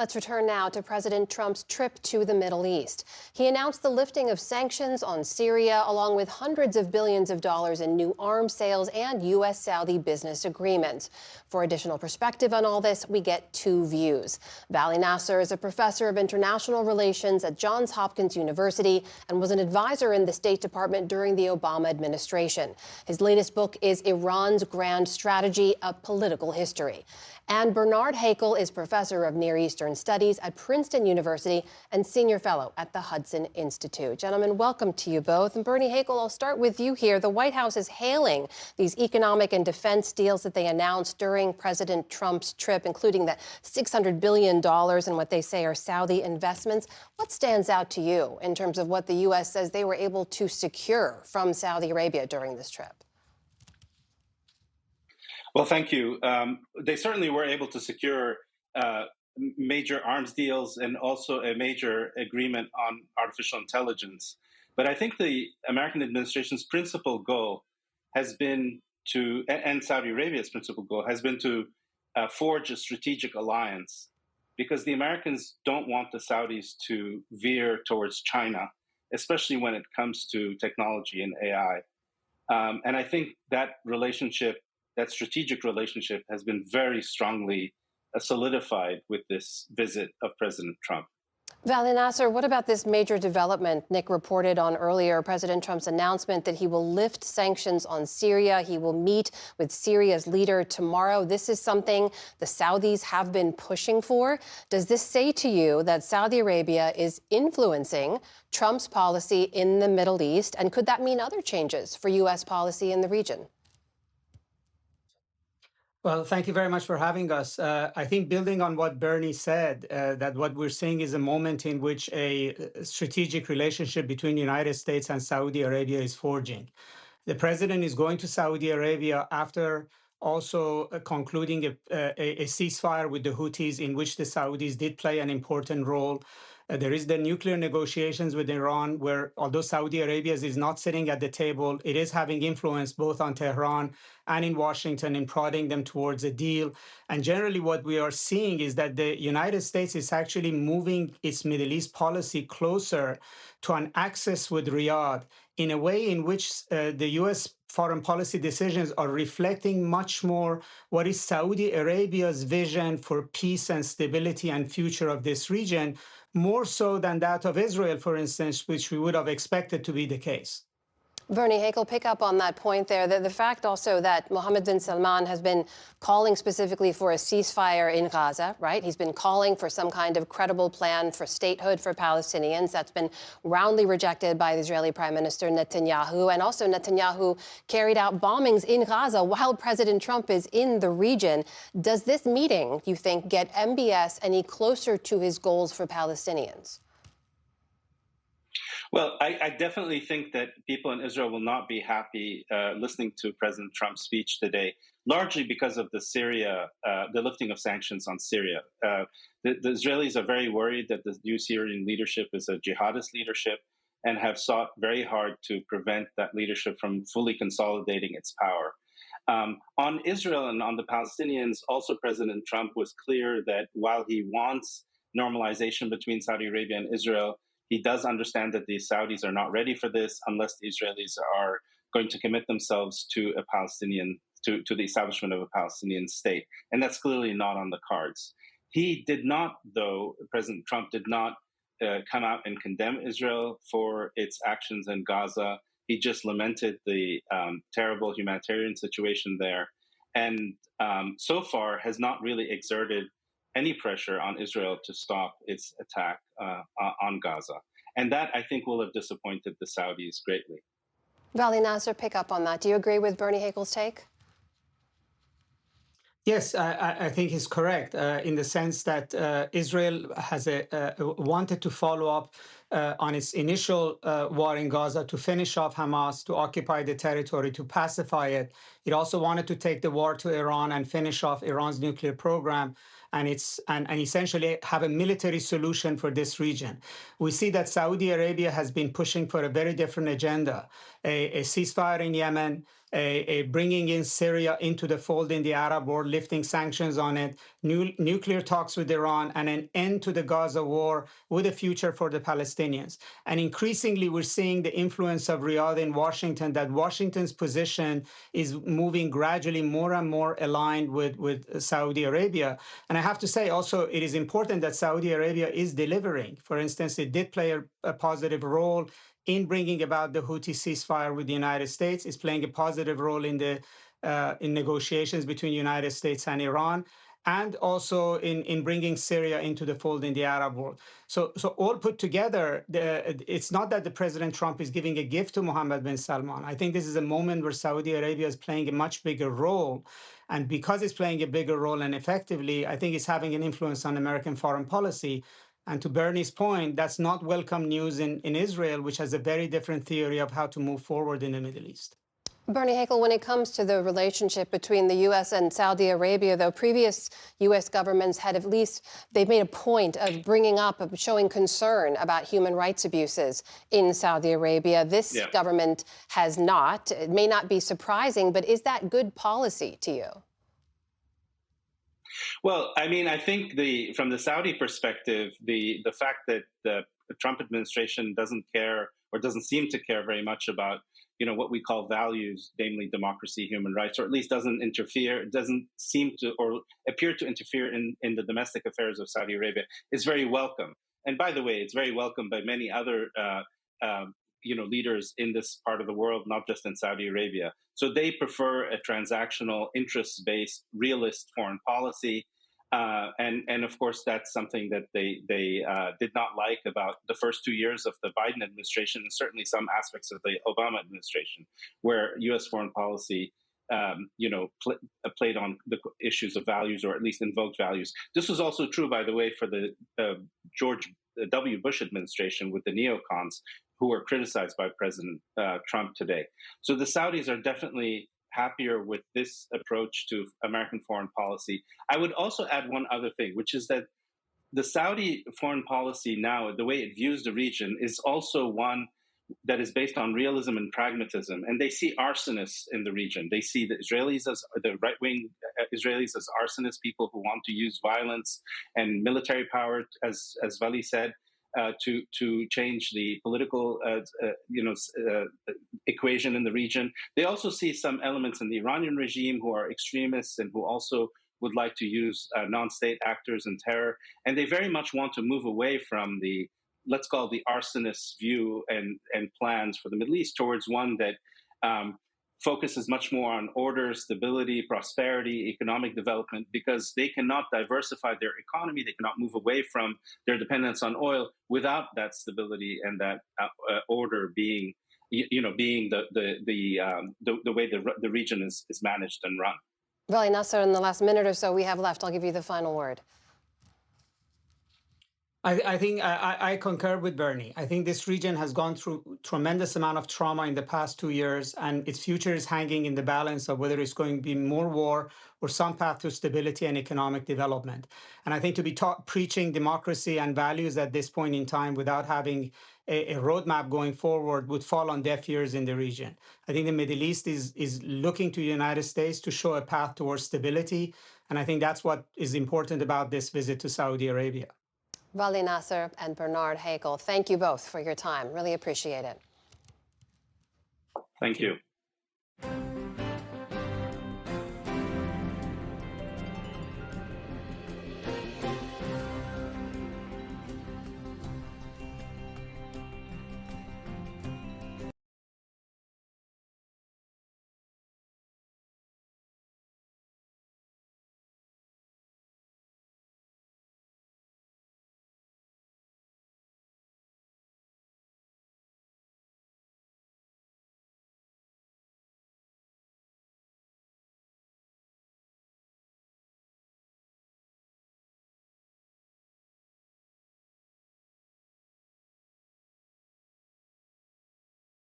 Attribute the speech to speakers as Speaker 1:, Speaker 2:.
Speaker 1: Let's return now to President Trump's trip to the Middle East. He announced the lifting of sanctions on Syria, along with hundreds of billions of dollars in new arms sales and U.S.-Saudi business agreements. For additional perspective on all this, we get two views. Vali Nasser is a professor of international relations at Johns Hopkins University and was an advisor in the State Department during the Obama administration. His latest book is Iran's Grand Strategy, A Political History. And Bernard Hakel is professor of Near Eastern Studies at Princeton University and senior fellow at the Hudson Institute. Gentlemen, welcome to you both. And Bernie Hakel, I'll start with you here. The White House is hailing these economic and defense deals that they announced during President Trump's trip, including that $600 billion in what they say are Saudi investments. What stands out to you in terms of what the U.S. says they were able to secure from Saudi Arabia during this trip?
Speaker 2: Well, thank you. They certainly were able to secure major arms deals and also a major agreement on artificial intelligence. But I think the American administration's principal goal has been to, and Saudi Arabia's principal goal has been to forge a strategic alliance, because the Americans don't want the Saudis to veer towards China, especially when it comes to technology and AI. And I think that relationship, that strategic relationship, has been very strongly solidified with this visit of President Trump.
Speaker 1: Vali Nasser, what about this major development Nick reported on earlier? President Trump's announcement that he will lift sanctions on Syria. He will meet with Syria's leader tomorrow. This is something the Saudis have been pushing for. Does this say to you that Saudi Arabia is influencing Trump's policy in the Middle East? And could that mean other changes for U.S. policy in the region?
Speaker 3: Well, thank you very much for having us. I think building on what Bernie said, that what we're seeing is a moment in which a strategic relationship between the United States and Saudi Arabia is forging. The president is going to Saudi Arabia after also concluding a ceasefire with the Houthis, in which the Saudis did play an important role. There is the nuclear negotiations with Iran, where although Saudi Arabia is not sitting at the table, it is having influence both on Tehran and in Washington in prodding them towards a deal. And generally what we are seeing is that the United States is actually moving its Middle East policy closer to an axis with Riyadh in a way in which the U.S. foreign policy decisions are reflecting much more what is Saudi Arabia's vision for peace and stability and future of this region, more so than that of Israel, for instance, which we would have expected to be the case.
Speaker 1: Bernie Hakel, pick up on that point there. The fact also that Mohammed bin Salman has been calling specifically for a ceasefire in Gaza, right? He's been calling for some kind of credible plan for statehood for Palestinians. That's been roundly rejected by the Israeli Prime Minister Netanyahu. And also Netanyahu carried out bombings in Gaza while President Trump is in the region. Does this meeting, you think, get MBS any closer to his goals for Palestinians?
Speaker 2: Well, I definitely think that people in Israel will not be happy listening to President Trump's speech today, largely because of the lifting of sanctions on Syria. The Israelis are very worried that the new Syrian leadership is a jihadist leadership and have sought very hard to prevent that leadership from fully consolidating its power. On Israel and on the Palestinians, also President Trump was clear that while he wants normalization between Saudi Arabia and Israel, he does understand that the Saudis are not ready for this unless the Israelis are going to commit themselves to to the establishment of a Palestinian state. And that's clearly not on the cards. He did not, though, President Trump did not come out and condemn Israel for its actions in Gaza. He just lamented the terrible humanitarian situation there. And so far has not really exerted any pressure on Israel to stop its attack on Gaza. And that, I think, will have disappointed the Saudis greatly.
Speaker 1: Vali Nasser, pick up on that. Do you agree with Bernie Hakel's take?
Speaker 3: Yes, I think he's correct in the sense that Israel has wanted to follow up on its initial war in Gaza to finish off Hamas, to occupy the territory, to pacify it. It also wanted to take the war to Iran and finish off Iran's nuclear program and essentially have a military solution for this region. We see that Saudi Arabia has been pushing for a very different agenda, a ceasefire in Yemen, bringing in Syria into the fold in the Arab world, lifting sanctions on it, nuclear talks with Iran, and an end to the Gaza war with a future for the Palestinians. And increasingly, we're seeing the influence of Riyadh in Washington, that Washington's position is moving gradually more and more aligned with Saudi Arabia. And I have to say also, it is important that Saudi Arabia is delivering. For instance, it did play a positive role in bringing about the Houthi ceasefire with the United States, is playing a positive role in the in negotiations between the United States and Iran, and also in bringing Syria into the fold in the Arab world. So all put together, it's not that the President Trump is giving a gift to Mohammed bin Salman. I think this is a moment where Saudi Arabia is playing a much bigger role. And because it's playing a bigger role and effectively, I think it's having an influence on American foreign policy. And to Bernie's point, that's not welcome news in Israel, which has a very different theory of how to move forward in the Middle East.
Speaker 1: Bernie Hakel, when it comes to the relationship between the U.S. and Saudi Arabia, though, previous U.S. governments had they've made a point of bringing up, of showing concern about human rights abuses in Saudi Arabia. This government has not. It may not be surprising, but is that good policy to you?
Speaker 2: Well, I mean, I think from the Saudi perspective, the fact that the Trump administration doesn't care or doesn't seem to care very much about, what we call values, namely democracy, human rights, or at least doesn't seem to or appear to interfere in the domestic affairs of Saudi Arabia, is very welcome. And by the way, it's very welcome by many other leaders in this part of the world, not just in Saudi Arabia. So they prefer a transactional, interest-based, realist foreign policy. And of course, that's something that they did not like about the first 2 years of the Biden administration, and certainly some aspects of the Obama administration, where U.S. foreign policy played on the issues of values, or at least invoked values. This was also true, by the way, for the George W. Bush administration with the neocons, who were criticized by President Trump today. So the Saudis are definitely happier with this approach to American foreign policy. I would also add one other thing, which is that the Saudi foreign policy now, the way it views the region, is also one that is based on realism and pragmatism. And they see arsonists in the region. They see the right-wing Israelis as arsonists, people who want to use violence and military power, as Vali said, to change the political equation in the region. They also see some elements in the Iranian regime who are extremists and who also would like to use non-state actors and terror. And they very much want to move away from the, let's call it the arsonist view and plans for the Middle East towards one that focuses much more on order, stability, prosperity, economic development, because they cannot diversify their economy. They cannot move away from their dependence on oil without that stability and that order being, being the way the region is managed and run.
Speaker 1: Vali Nasser, in the last minute or so we have left, I'll give you the final word.
Speaker 3: I think I concur with Bernie. I think this region has gone through tremendous amount of trauma in the past 2 years, and its future is hanging in the balance of whether it's going to be more war or some path to stability and economic development. And I think to be preaching democracy and values at this point in time without having a roadmap going forward would fall on deaf ears in the region. I think the Middle East is looking to the United States to show a path towards stability. And I think that's what is important about this visit to Saudi Arabia.
Speaker 1: Vali Nasser and Bernard Hakel, thank you both for your time. Really appreciate it.
Speaker 2: Thank you.